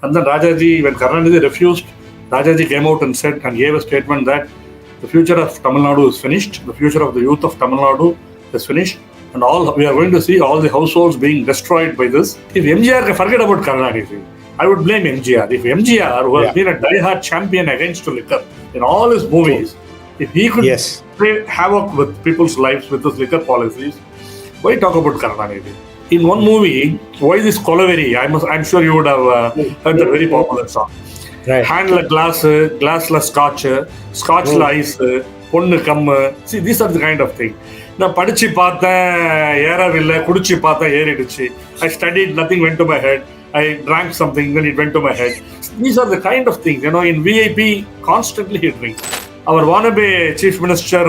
And then Rajaji, when Karunanidhi refused, Rajaji came out and said and gave a statement that the future of Tamil Nadu is finished, the future of the youth of Tamil Nadu is finished, and we are going to see all the households being destroyed by this. If MGR can forget about Karunanidhi, I would blame MGR. If MGR, who has been a die-hard champion against liquor in all his movies, if he could play havoc with people's lives with his liquor policies, why talk about Karunanidhi? In one movie, Why This Kolaveri? I'm sure you would have heard that very popular song. Right. Handle glassless scotch, scotch ice, ponnu kam. See, these are the kind of thing. Now, padichi paatha, yeravilla, kudichi paatha, yeridichi. I studied, nothing went to my head. I drank something, then it went to my head. These are the kind of things, in VIP, constantly he drinks. Our wannabe Chief Minister,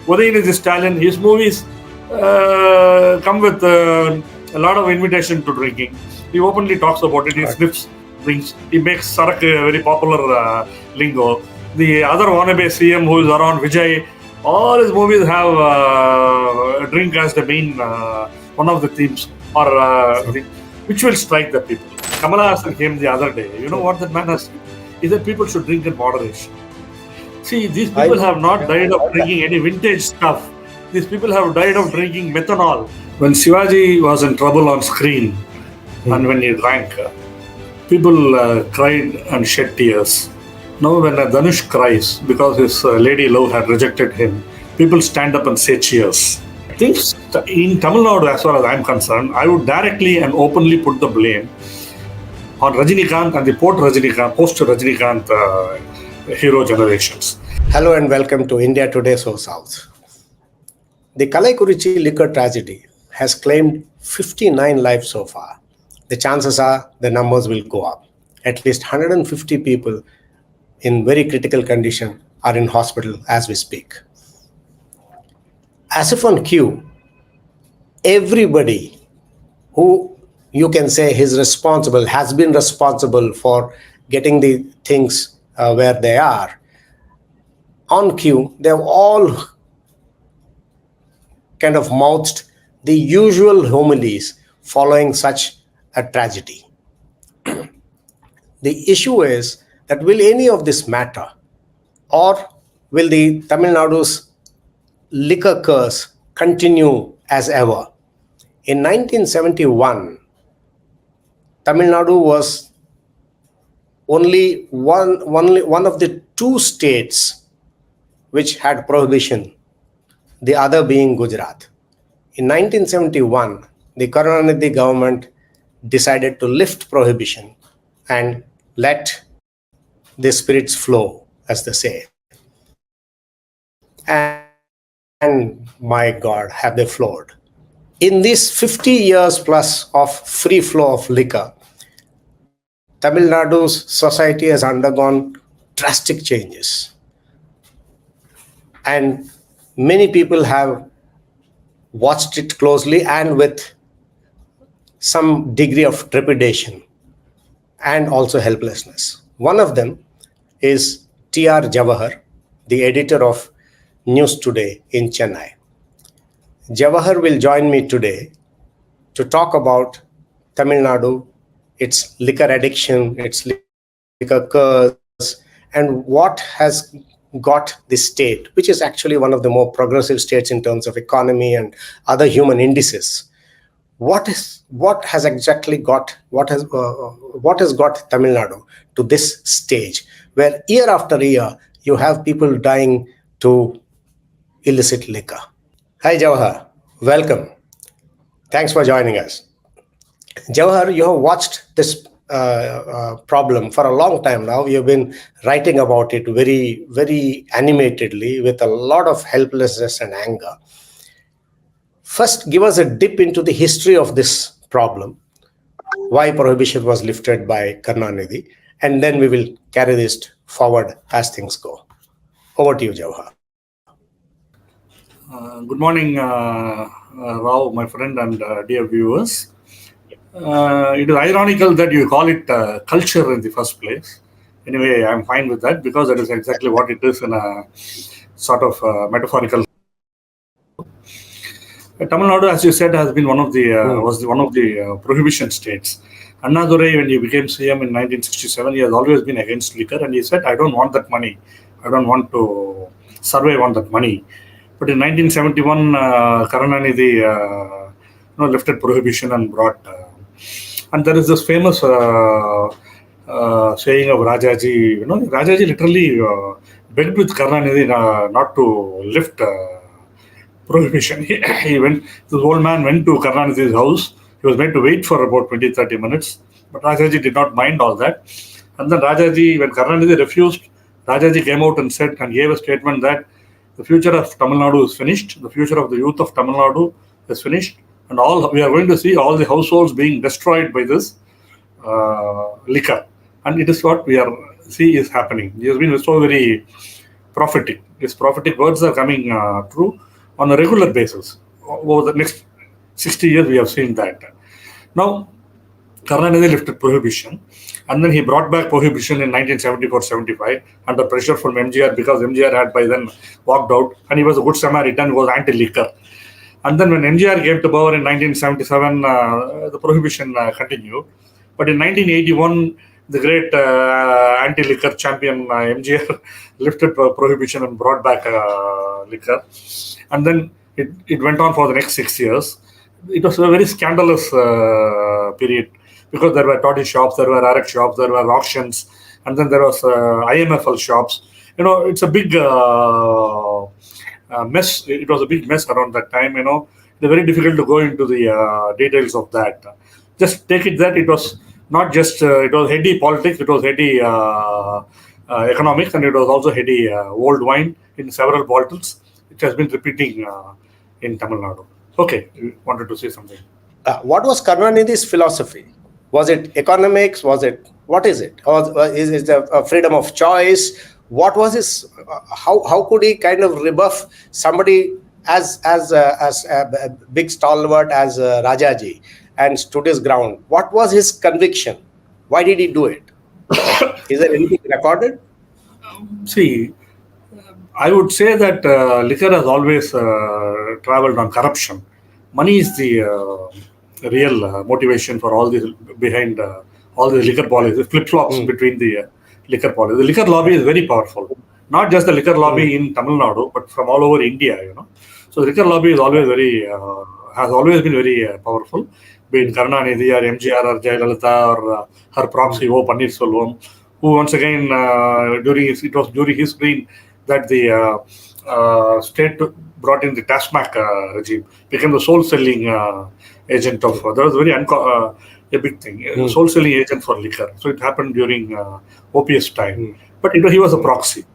Udayinidhi Stalin, his movies come with a lot of invitation to drinking. He openly talks about it, he sniffs drinks, he makes Sarak a very popular lingo. The other wannabe CM who is around, Vijay, all his movies have a drink as the main, one of the themes, or which will strike the people. Kamala Hassan came the other day. You know what that man has said? He said people should drink in moderation. See, these people have not died of drinking any vintage stuff. These people have died of drinking methanol. When Shivaji was in trouble on screen and when he drank, people cried and shed tears. Now when Dhanush cries because his lady love had rejected him, people stand up and say cheers. Things in Tamil Nadu, as far as I'm concerned, I would directly and openly put the blame on Rajinikanth and the post-Rajinikanth hero generations. Hello and welcome to India Today So South. The KALLAKURICHI liquor tragedy has claimed 59 lives so far. The chances are the numbers will go up. At least 150 people in very critical condition are in hospital as we speak. As if on cue, everybody who you can say has been responsible for getting the things where they are, on cue, they have all kind of mouthed the usual homilies following such a tragedy. The issue is that will any of this matter, or will the Tamil Nadu's liquor curse continue as ever? In 1971, Tamil Nadu was only one of the two states which had prohibition, the other being Gujarat. In 1971, the Karunanidhi government decided to lift prohibition and let the spirits flow, as they say. And my God, have they flowed. In this 50 years plus of free flow of liquor, Tamil Nadu's society has undergone drastic changes. And many people have watched it closely and with some degree of trepidation and also helplessness. One of them is T.R. Jawahar, the editor of News Today in Chennai. Jawahar will join me today to talk about Tamil Nadu, its liquor addiction, its liquor curse, and what has got the state, which is actually one of the more progressive states in terms of economy and other human indices. What has got Tamil Nadu to this stage where year after year you have people dying to illicit liquor? Hi Jawahar, welcome. Thanks for joining us. Jawahar, you have watched this problem for a long time now. You have been writing about it very, very animatedly with a lot of helplessness and anger. First, give us a dip into the history of this problem, why prohibition was lifted by Karunanidhi, and then we will carry this forward as things go. Over to you, Jawahar. Good morning, Rao, my friend, and dear viewers. It is ironical that you call it culture in the first place. Anyway, I'm fine with that because that is exactly what it is in a sort of metaphorical. Tamil Nadu, as you said, has been one of the prohibition states, Annadurai, when he became CM in 1967, he has always been against liquor, and he said, I don't want that money. I don't want to survive on that money. But in 1971, Karunanidhi lifted prohibition and brought... and there is this famous saying of Rajaji. Rajaji literally begged with Karunanidhi not to lift prohibition. He went. This old man went to Karunanidhi's house. He was meant to wait for about 20-30 minutes, but Rajaji did not mind all that. And then Rajaji, when Karunanidhi refused, Rajaji came out and said and gave a statement that the future of Tamil Nadu is finished. The future of the youth of Tamil Nadu is finished, and we are going to see all the households being destroyed by this liquor. And it is what we see is happening. He has been so very prophetic. His prophetic words are coming true on a regular basis. Over the next 60 years, we have seen that. Now, Karunanidhi lifted prohibition, and then he brought back prohibition in 1974-75 under pressure from MGR, because MGR had by then walked out, and he was a good Samaritan, was anti-liquor. And then when MGR came to power in 1977, the prohibition continued. But in 1981, the great anti-liquor champion MGR lifted prohibition and brought back liquor. And then it went on for the next 6 years. It was a very scandalous period, because there were toddy shops, there were arak shops, there were auctions, and then there was IMFL shops. It's a big mess. It was a big mess around that time. It's very difficult to go into the details of that. Just take it that it was not just, it was heady politics, it was heady economics, and it was also heady old wine in several bottles. It has been repeating in Tamil Nadu. Okay, you wanted to say something. What was Karunanidhi's philosophy? Was it economics? What is it? Or is it the freedom of choice? What was his? How could he kind of rebuff somebody as a big stalwart as Rajaji and stood his ground? What was his conviction? Why did he do it? Is there anything recorded? See, I would say that liquor has always traveled on corruption. Money is the real motivation for all this, behind all the liquor policies, flip-flops between the liquor policy. The liquor lobby is very powerful. Not just the liquor lobby in Tamil Nadu, but from all over India. So the liquor lobby is always has always been very powerful. Be it Karunanidhi or MGR or Jayalalitha or her proxy O Pannirselvam, who once again during his reign that the state brought in the TASMAC regime, became the sole selling agent of. That was very a big thing. Sole selling agent for liquor. So it happened during OPS time, but he was a proxy,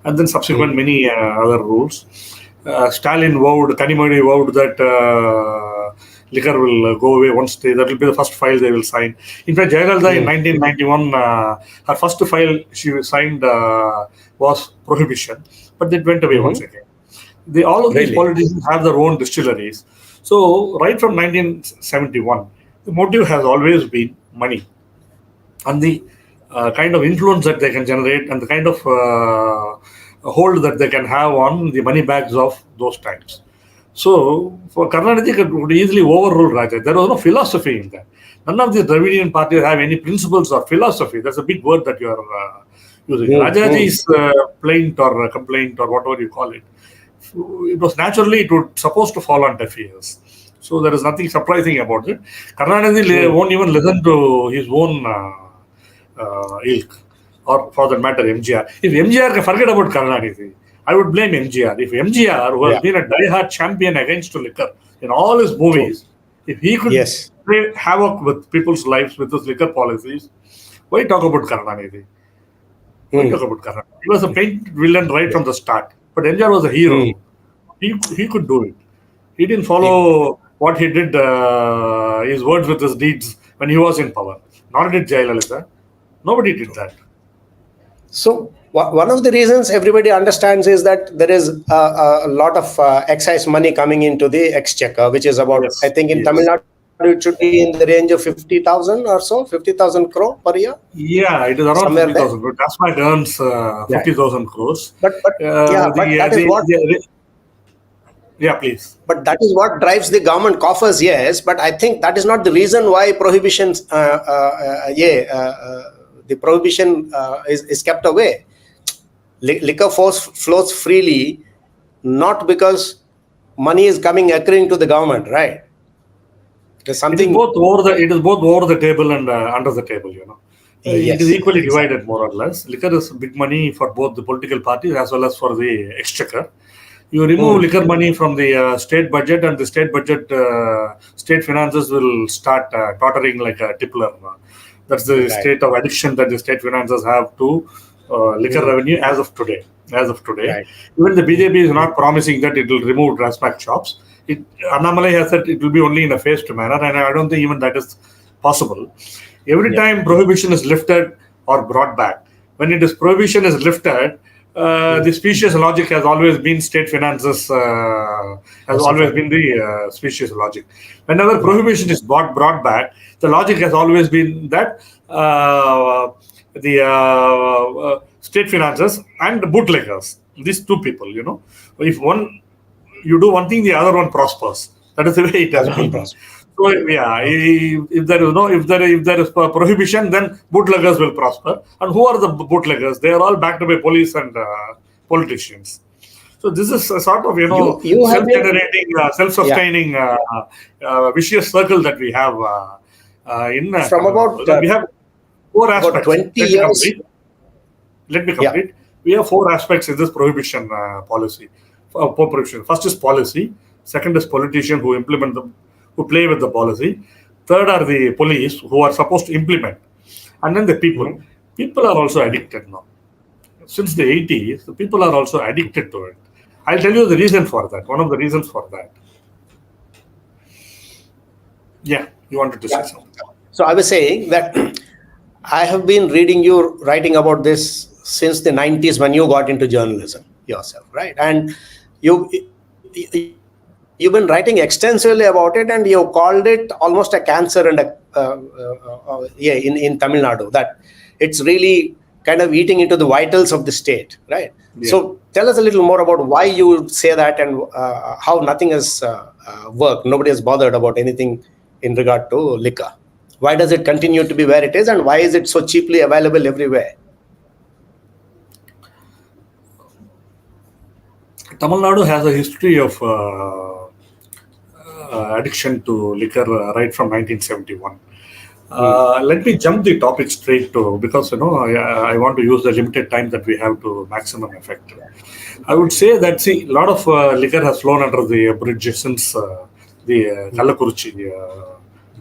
and then subsequent many other rules. Stalin Kanimani vowed that liquor will go away once that will be the first file they will sign. In fact, Jayalalitha in 1991, her first file she signed was prohibition, but it went away once again. All of these politicians have their own distilleries. So right from 1971, the motive has always been money and the kind of influence that they can generate and the kind of hold that they can have on the money bags of those times. So for Karunanidhi could easily overrule Raja. There was no philosophy in that. None of the Dravidian parties have any principles or philosophy. That's a big word that you are using. Rajaji's plaint or complaint or whatever you call it. It was naturally supposed to fall on deaf ears. So there is nothing surprising about it. Karunanidhi won't even listen to his own ilk, or for that matter, MGR. If MGR can forget about Karunanidhi, I would blame MGR. If MGR, who has been a die-hard champion against liquor in all his movies, if he could play havoc with people's lives with his liquor policies, why talk about Karunanidhi? Why talk about Karunanidhi? He was a painted villain right from the start. But MGR was a hero. He could do it. He didn't follow what he did, his words with his deeds when he was in power. Nor did Jayalalitha. Nobody did that. So one of the reasons everybody understands is that there is a lot of excise money coming into the exchequer, which is about, I think in Tamil Nadu, it should be in the range of 50,000 or so, 50,000 crore per year. Yeah, it is around 50,000 crore. TASMAC earns 50,000 crores. But that is what... Yeah, please. But that is what drives the government coffers, yes. But I think that is not the reason why prohibitions, the prohibition is kept away. Liquor flows freely, not because money is accruing to the government, right? There's something. It is both over the table and under the table, Yes, it is equally exactly. divided, more or less. Liquor is big money for both the political parties as well as for the exchequer. You remove liquor money from the state budget, and the state budget, state finances will start tottering like a tippler. That's the state of addiction that the state finances have to liquor revenue as of today. Right. Even the BJP is not promising that it will remove Rasmac shops. Annamalai has said it will be only in a phased manner, and I don't think even that is possible. Every time prohibition is lifted or brought back, when prohibition is lifted, the specious logic has always been state finances, has always been the specious logic. Whenever prohibition is brought back, the logic has always been that the state finances and bootleggers, these two people, if you do one thing, the other one prospers. That is the way it has been. So yeah, if there is prohibition, then bootleggers will prosper. And who are the bootleggers? They are all backed by police and politicians. So this is a sort of self-generating, self-sustaining vicious circle that we have from about we have 4 aspects. About 20 years. Let me complete. Yeah. We have 4 aspects in this prohibition policy. Prohibition. First is policy. Second is politicians who play with the policy. Third are the police who are supposed to implement. And then the people. People are also addicted now. Since the 80s, the people are also addicted to it. I'll tell you the reason for that. One of the reasons for that. Yeah, you wanted to say something. So I was saying that I have been reading you writing about this since the 90s when you got into journalism yourself, right? And you've been writing extensively about it, and you called it almost a cancer and in Tamil Nadu, that it's really kind of eating into the vitals of the state, right? Yeah. So tell us a little more about why you say that, and how nothing has worked. Nobody has bothered about anything in regard to liquor. Why does it continue to be where it is, and why is it so cheaply available everywhere? Tamil Nadu has a history of addiction to liquor right from 1971. Let me jump the topic straight to, because I want to use the limited time that we have to maximum effect. I would say that a lot of liquor has flown under the bridge since the KALLAKURICHI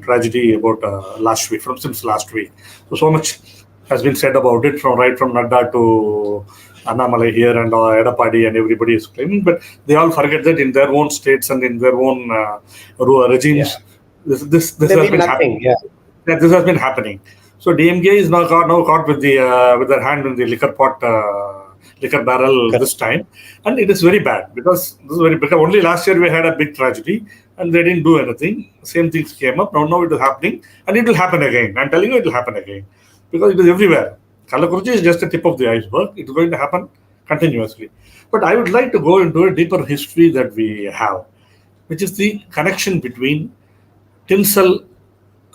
tragedy about last week. Since last week, so much has been said about it, from Nadda to Annamalai here and Edapadi, and everybody is claiming, but they all forget that in their own states and in their own regimes, this has been happening. Yeah, this has been happening. So DMK is now caught with their hand in the liquor barrel this time, and it is very bad, because only last year we had a big tragedy and they didn't do anything. Same things came up. Now it is happening, and it will happen again. I'm telling you, it will happen again, because it is everywhere. KALLAKURICHI is just the tip of the iceberg. It's going to happen continuously. But I would like to go into a deeper history that we have, which is the connection between tinsel,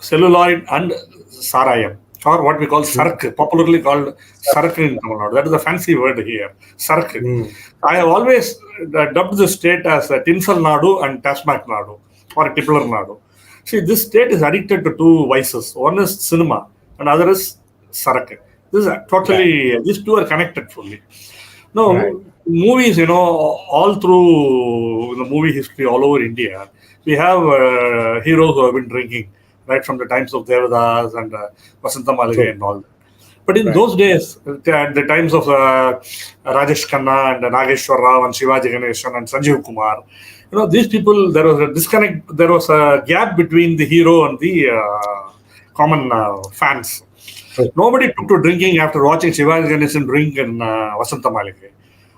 celluloid, and sarayam, or what we call sark, popularly called sark in Tamil Nadu. That is a fancy word here, sark. I have always dubbed the state as Tinsel Nadu and Tasmac Nadu, or Tippler Nadu. See, this state is addicted to 2 vices. One is cinema, and other is sark. This is totally, these two are connected fully. Now, movies, all through the movie history all over India, we have heroes who have been drinking, right from the times of Devadas and Vasanta Maligai and all that. But in those days, at the times of Rajesh Khanna and Nageshwar Rao and Shivaji Ganeshan and Sanjeev Kumar, these people, there was a disconnect, there was a gap between the hero and the common fans. Nobody took to drinking after watching Shivaji Ganeshan drink in Vasanta Maligai,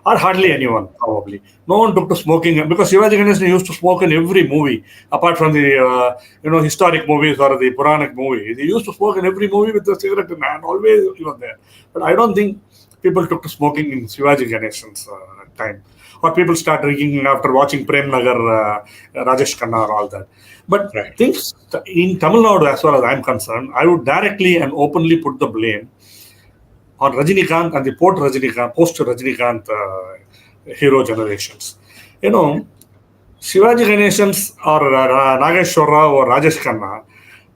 or hardly anyone, probably. No one took to smoking, because Shivaji Ganeshan used to smoke in every movie, apart from the historic movies or the Puranic movies. He used to smoke in every movie with a cigarette in hand, always he was there. But I don't think people took to smoking in Shivaji Ganeshan's time. Or people start drinking after watching Prem Nagar, Rajesh Khanna, or all that. But things in Tamil Nadu, as far as I'm concerned, I would directly and openly put the blame on Rajinikanth and the post-Rajinikanth hero generations. Shivaji Ganeshan's or Nageshwar Rao or Rajesh Khanna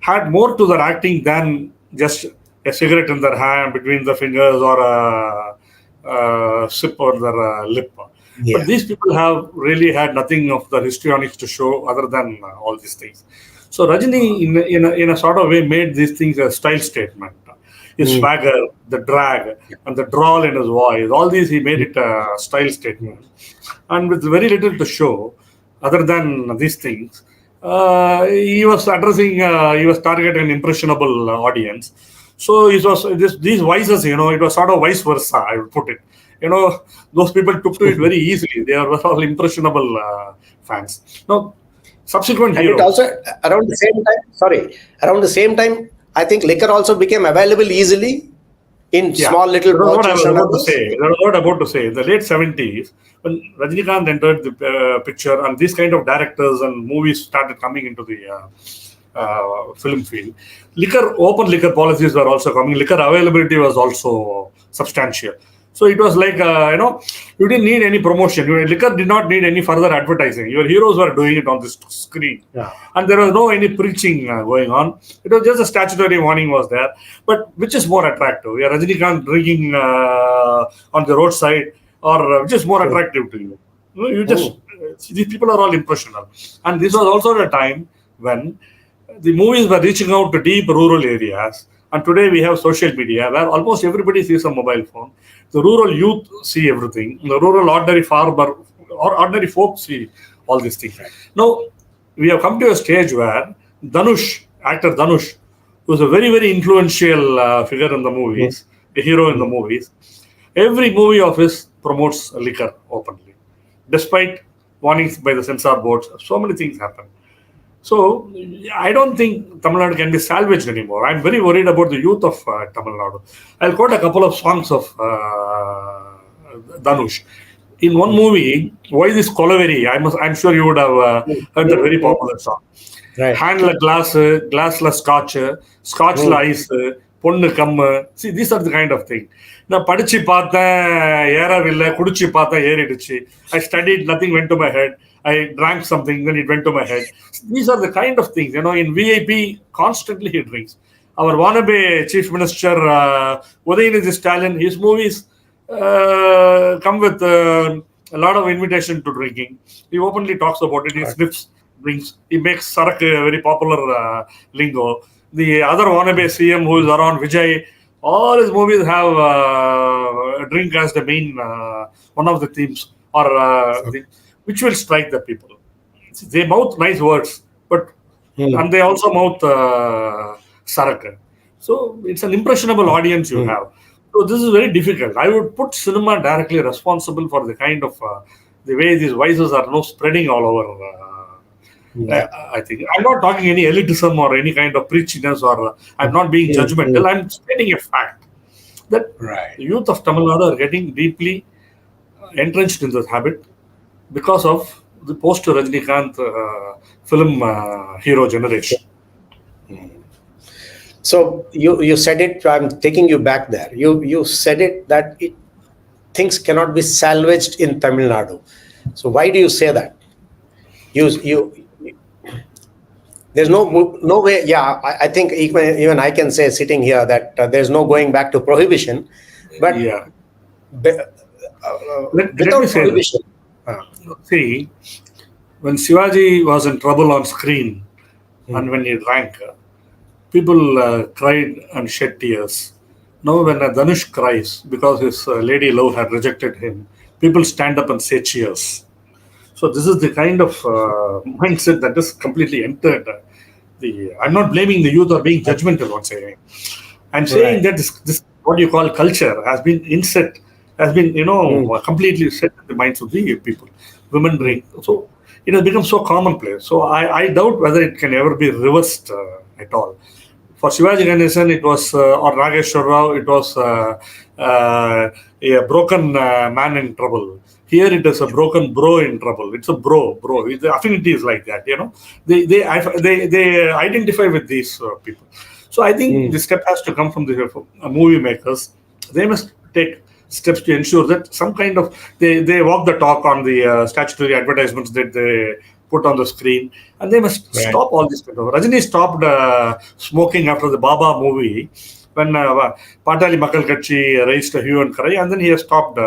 had more to their acting than just a cigarette in their hand, between the fingers, or a sip on their lip. Yeah. But these people have really had nothing of the histrionics to show other than all these things. So Rajini, in a sort of way, made these things a style statement. His swagger, the drag, and the drawl in his voice, all these, he made it a style statement. And with very little to show other than these things, he was targeting an impressionable audience. So it was these vices, it was sort of vice versa, I would put it. Those people took to it very easily. They were all impressionable fans. Now, subsequent heroes. And it also, around the same time, I think liquor also became available easily in small little bottles. That was what I was about to say. In the late 70s, when Rajinikanth entered the picture and these kind of directors and movies started coming into the film field, open liquor policies were also coming. Liquor availability was also substantial. So it was like, you didn't need any promotion. Liquor did not need any further advertising. Your heroes were doing it on the screen. Yeah. And there was no any preaching going on. It was just a statutory warning was there. But which is more attractive? Rajinikanth drinking on the roadside, or which is more attractive to you? These people are all impressionable. And this was also the time when the movies were reaching out to deep rural areas. And today we have social media where almost everybody sees a mobile phone. The rural youth see everything. The rural ordinary farmer or ordinary folk see all these things. Right. Now, we have come to a stage where actor Dhanush, who is a very, very influential figure in the movies, a hero in the movies, every movie of his promotes liquor openly. Despite warnings by the censor boards, so many things happen. So, I don't think Tamil Nadu can be salvaged anymore. I'm very worried about the youth of Tamil Nadu. I'll quote a couple of songs of Dhanush. In one movie, Why This Kolaveri? I'm sure you would have heard that very popular song. Right. Handle glass, glassla scotch ice, ponnu kammu. See, these are the kind of thing. Now, padichi paatha, yeravilla, kudichi paatha, yeriduchi. I studied, nothing went to my head. I drank something, then it went to my head. These are the kind of things, in VIP, constantly he drinks. Our wannabe Chief Minister, Udayinidhi Stalin, his movies come with a lot of invitation to drinking. He openly talks about it. He sniffs drinks. He makes Sarak a very popular lingo. The other wannabe CM who is around, VIJAY, all his movies have a drink as the main, one of the themes, or which will strike the people. They mouth nice words, but and they also mouth Saraka. So it's an impressionable audience you have. So this is very difficult. I would put cinema directly responsible for the kind of the way these vices are now spreading all over. I think I'm not talking any elitism or any kind of preachiness, or I'm not being judgmental. I'm stating a fact that the youth of Tamil Nadu are getting deeply entrenched in this habit because of the post-Rajinikanth film hero generation. So you said it, I'm taking you back there. You said it that things cannot be salvaged in Tamil Nadu. So why do you say that? There's no way. Yeah, I think even I can say sitting here that there's no going back to prohibition. But without prohibition. See, when Shivaji was in trouble on screen and when he drank, people cried and shed tears. Now when Dhanush cries because his lady love had rejected him, people stand up and say cheers. So this is the kind of mindset that is completely entered. I'm not blaming the youth or being judgmental on saying. I'm saying that this what you call culture has been completely set in the minds of the people. Women drink. So it has become so commonplace. So I doubt whether it can ever be reversed at all. For Shivaji Ganesan, it was, or Nageshwar Rao, it was a broken man in trouble. Here it is a broken bro in trouble. It's a bro. The affinity is like that, They identify with these people. So I think this step has to come from the movie makers. They must take steps to ensure that some kind of they walk the talk on the statutory advertisements that they put on the screen, and they must stop all this kind of. Rajini stopped smoking after the Baba movie when Patali Makkal Katchi raised a hue and cry, and then he has stopped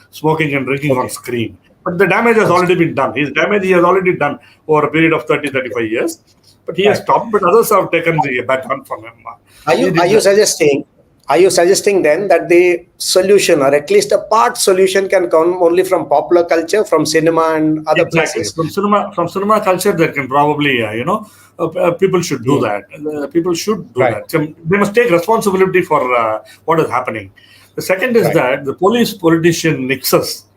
smoking and drinking on screen. But the damage has already been done. His damage he has already done over a period of 30-35 years. But he has stopped, but others have taken the baton from him. Are you suggesting then that the solution, or at least a part solution, can come only from popular culture, from cinema and other places? From cinema culture, there can probably, people should do that. People should do that. So they must take responsibility for what is happening. The second is that the police-politician nexus,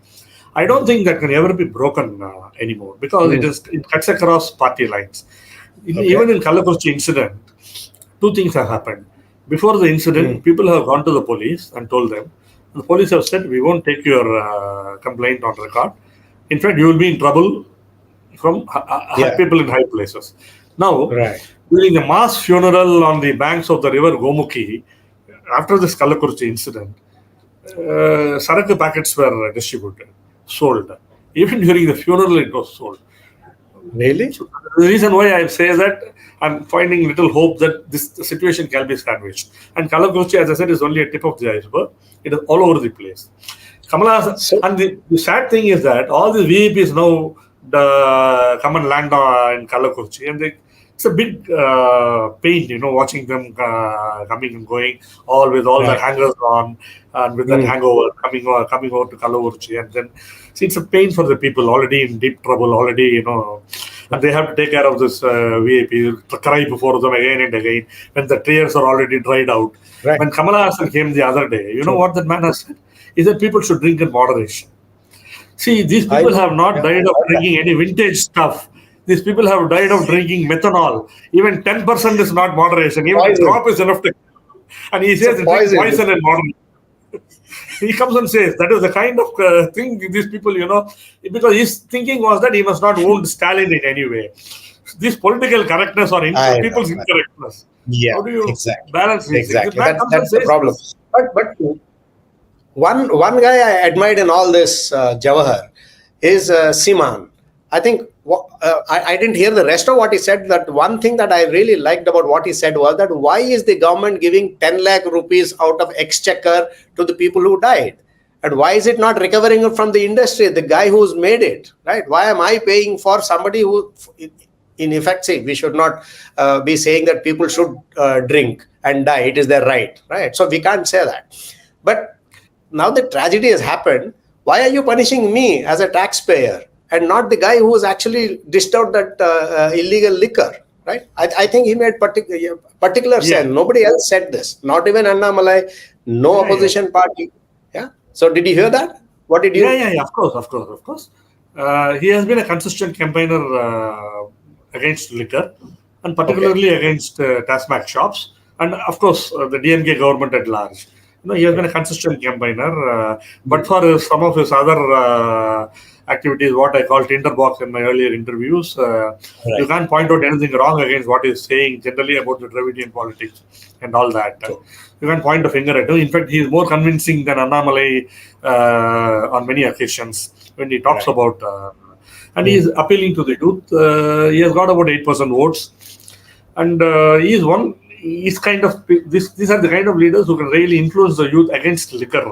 I don't think that can ever be broken anymore, because it cuts across party lines. Even in Kallakurichi incident, two things have happened. Before the incident, people have gone to the police and told them. The police have said, we won't take your complaint on record. In fact, you will be in trouble from people in high places. Now, during the mass funeral on the banks of the river Gomukhi, after this Kallakurichi incident, Saraku packets were distributed, sold. Even during the funeral, it was sold. Really? So the reason why I say that, I'm finding little hope that this situation can be salvaged. And Kallakurichi, as I said, is only a tip of the iceberg. It is all over the place. And the sad thing is that all the VIPs now come and land in Kallakurichi, and it's a big pain, watching them coming and going, all with all their hangers on, and with that hangover coming over to Kallakurichi, and then it's a pain for the people already in deep trouble, already, and they have to take care of this VIP, cry before them again and again when the tears are already dried out. When Kamala Hassan came the other day, you know what that man has said? He said people should drink in moderation. See, these people have not died of drinking any vintage stuff. These people have died of drinking methanol. Even 10% is not moderation. Even a drop is enough to kill. And he says it's poison in moderation. He comes and says that is the kind of thing these people, because his thinking was that he must not wound Stalin in any way. This political correctness or people's incorrectness. Yeah, how do you balance this? Exactly. That's the problem. But one guy I admired in all this, Jawahar, is Siman. I think I didn't hear the rest of what he said. That one thing that I really liked about what he said was that why is the government giving 10 lakh rupees out of exchequer to the people who died? And why is it not recovering it from the industry, the guy who's made it, right? Why am I paying for somebody who, in effect, say, we should not be saying that people should drink and die. It is their right, right? So we can't say that. But now the tragedy has happened. Why are you punishing me as a taxpayer and not the guy who was actually dished out that illegal liquor, right? I think he made particular sense. Nobody else said this. Not even Annamalai, no opposition party. Yeah. So did you hear that? What did you? Yeah. Of course. He has been a consistent campaigner against liquor, and particularly against Tasmac shops, and of course the DMK government at large. He has been a consistent campaigner, but for some of his other activities, what I call tinderbox in my earlier interviews, you can't point out anything wrong against what he's saying generally about the Dravidian politics and all that. You can't point a finger at him. In fact, he is more convincing than Annamalai on many occasions when he talks about, and he is appealing to the youth. He has got about 8% votes, and he is one. These are the kind of leaders who can really influence the youth against liquor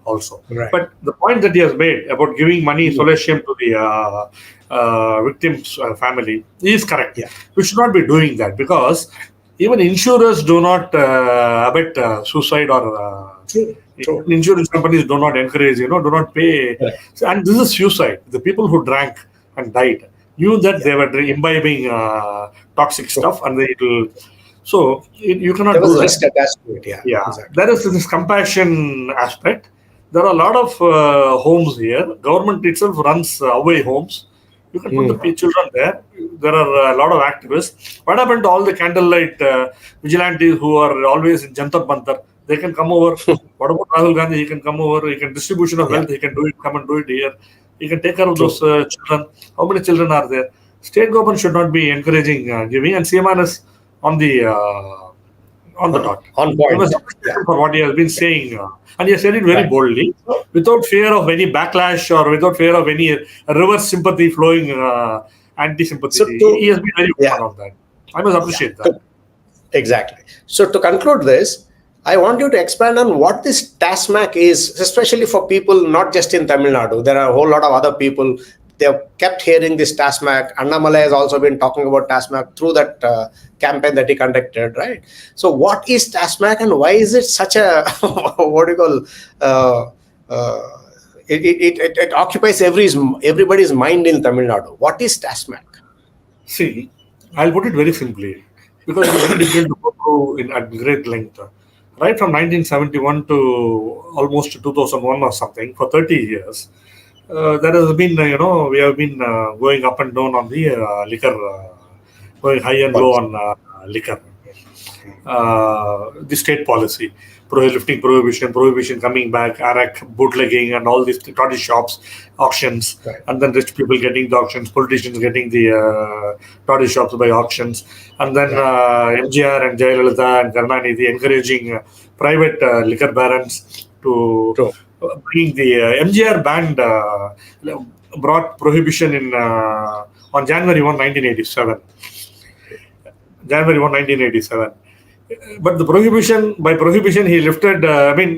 also. But the point that he has made about giving money solatium to the victim's family is correct. We should not be doing that, because even insurers do not abet suicide, or insurance companies do not encourage, do not pay. And this is suicide. The people who drank and died knew that they were imbibing toxic stuff, and it will. So you cannot do that. There was risk attached to it. Yeah. Exactly. There is this compassion aspect. There are a lot of homes here. Government itself runs away homes You can put the children there. There are a lot of activists. What happened to all the candlelight vigilantes who are always in Jantar Mantar? They can come over. What about Rahul Gandhi? He can come over. He can distribution of wealth. He can do it. Come and do it here. He can take care of those children. How many children are there? State government should not be encouraging giving, and CMN is on the dot. On point. I was appreciated for what he has been saying, and he has said it very boldly, without fear of any backlash or without fear of any reverse sympathy flowing, anti-sympathy. So he has been very open on that. I must appreciate that. Exactly. So to conclude this, I want you to expand on what this TASMAC is, especially for people not just in Tamil Nadu. There are a whole lot of other people. They have kept hearing this TASMAC. Annamalai has also been talking about TASMAC through that campaign that he conducted, right? So what is TASMAC and why is it such a, what do you call, it occupies everybody's mind in Tamil Nadu. What is TASMAC? See, I'll put it very simply, because it's very difficult to go through at great length. Right from 1971 to almost 2001 or something, for 30 years, there has been, we have been going up and down on the liquor, going high and low on liquor. The state policy, lifting prohibition coming back, arak, bootlegging, and all these toddy shops, auctions, and then rich people getting the auctions, politicians getting the toddy shops by auctions, and then MGR and Jaya and Karunanidhi encouraging private liquor barons to bring the MGR banned, brought prohibition in on January 1, 1987. January 1, 1987. But the by prohibition, he lifted,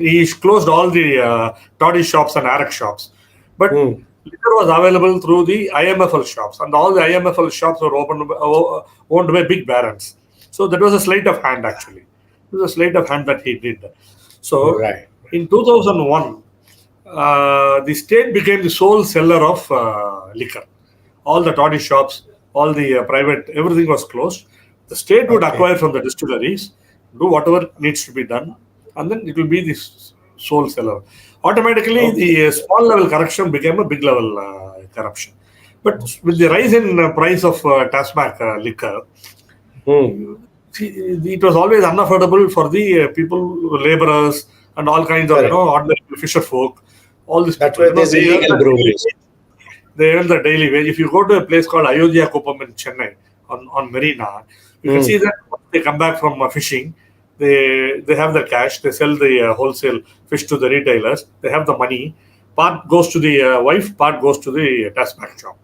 he closed all the toddy shops and arak shops. But liquor was available through the IMFL shops, and all the IMFL shops were owned by big barons. So that was a sleight of hand, actually. It was a sleight of hand that he did. So in 2001, the state became the sole seller of liquor. All the toddy shops, all the private, everything was closed. The state would acquire from the distilleries, do whatever needs to be done, and then it will be the sole seller. Automatically, the small level corruption became a big level corruption. But with the rise in price of TASMAC liquor, it was always unaffordable for the people, laborers, and all kinds of ordinary fisher folk. All these That's where there's illegal breweries. They earn the daily wage. If you go to a place called Ayodhya Kopam in Chennai on Marina, you can see that when they come back from fishing, they have the cash. They sell the wholesale fish to the retailers. They have the money. Part goes to the wife, part goes to the TASMAC shop.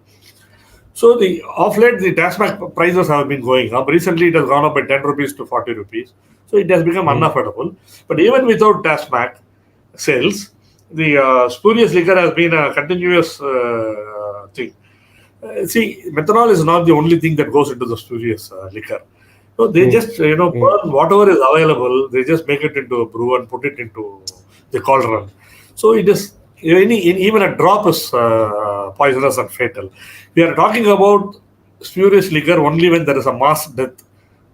So of late, the TASMAC prices have been going up. Recently, it has gone up by 10 rupees to 40 rupees. So it has become unaffordable. But even without TASMAC sales, the spurious liquor has been a continuous thing. See, methanol is not the only thing that goes into the spurious liquor. So they just, burn whatever is available. They just make it into a brew and put it into the cauldron. So it is, even a drop is poisonous and fatal. We are talking about spurious liquor only when there is a mass death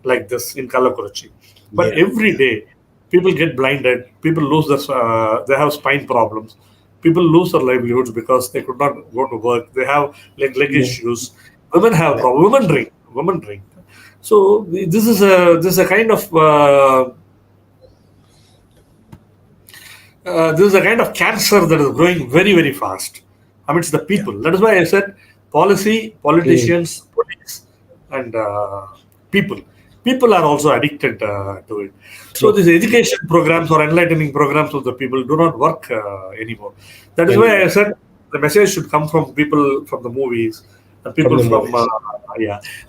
like this in Kallakurichi. But every day, people get blinded. People lose they have spine problems. People lose their livelihoods because they could not go to work. They have leg issues. Women have problems. Women drink. So this is a kind of cancer that is growing very, very fast amidst the people. That is why I said policy, politicians, police, and people. People are also addicted to it. So these education programs or enlightening programs of the people do not work anymore. That is why I said the message should come from people from the movies, people from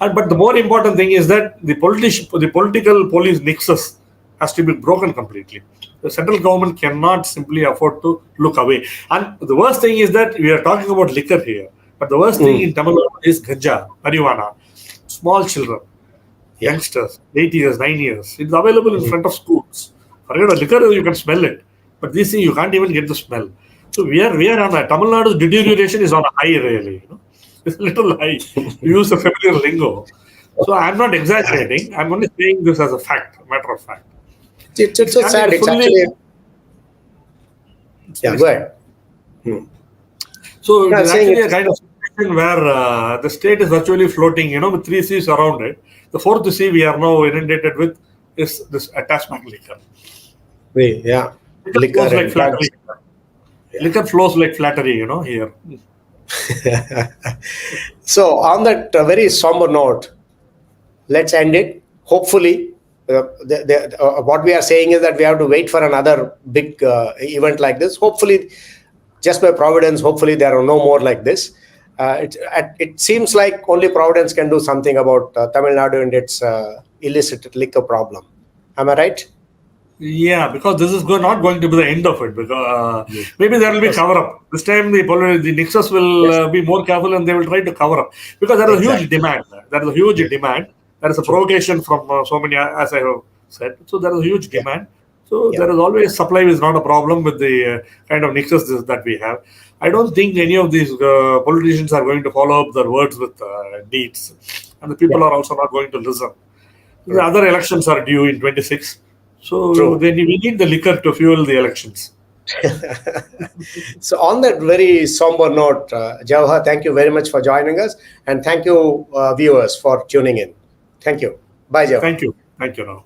but the more important thing is that the political police nexus has to be broken completely. The central government cannot simply afford to look away. And the worst thing is that we are talking about liquor here, but the worst thing in Tamil Nadu is ganja, marijuana, small children. Youngsters, 8 years, 9 years. It's available in front of schools. Forget about liquor, you can smell it. But this thing, you can't even get the smell. So we are on a Tamil Nadu's deterioration is on a high, really. It's a little high. You use a familiar lingo. So I'm not exaggerating. I'm only saying this as a fact, matter of fact. It's so sad. It's actually... Yeah, go ahead. So it's actually a kind of situation where the state is virtually floating, with 3 C's around it. The fourth C we are now inundated with is this attachment liquor. Yeah. Liquor flows like and flattery. drugs. Liquor flows like flattery, here. So, on that very somber note, let's end it. Hopefully, what we are saying is that we have to wait for another big event like this. Hopefully, just by providence, hopefully there are no more like this. It seems like only providence can do something about Tamil Nadu and its illicit liquor problem. Am I right? Yeah, because this is not going to be the end of it. Because maybe there will be cover up. This time the Nixos will be more careful and they will try to cover up, because there is a huge demand. There is a huge demand. There is a provocation from so many, as I have said. So there is a huge demand. So there is always supply is not a problem with the kind of Nixos that we have. I don't think any of these politicians are going to follow up their words with deeds, and the people are also not going to listen. The other elections are due in 26. So then we need the liquor to fuel the elections. So on that very somber note, Jawahar, thank you very much for joining us, and thank you viewers for tuning in. Thank you. Bye, Jawahar. Thank you. Thank you now.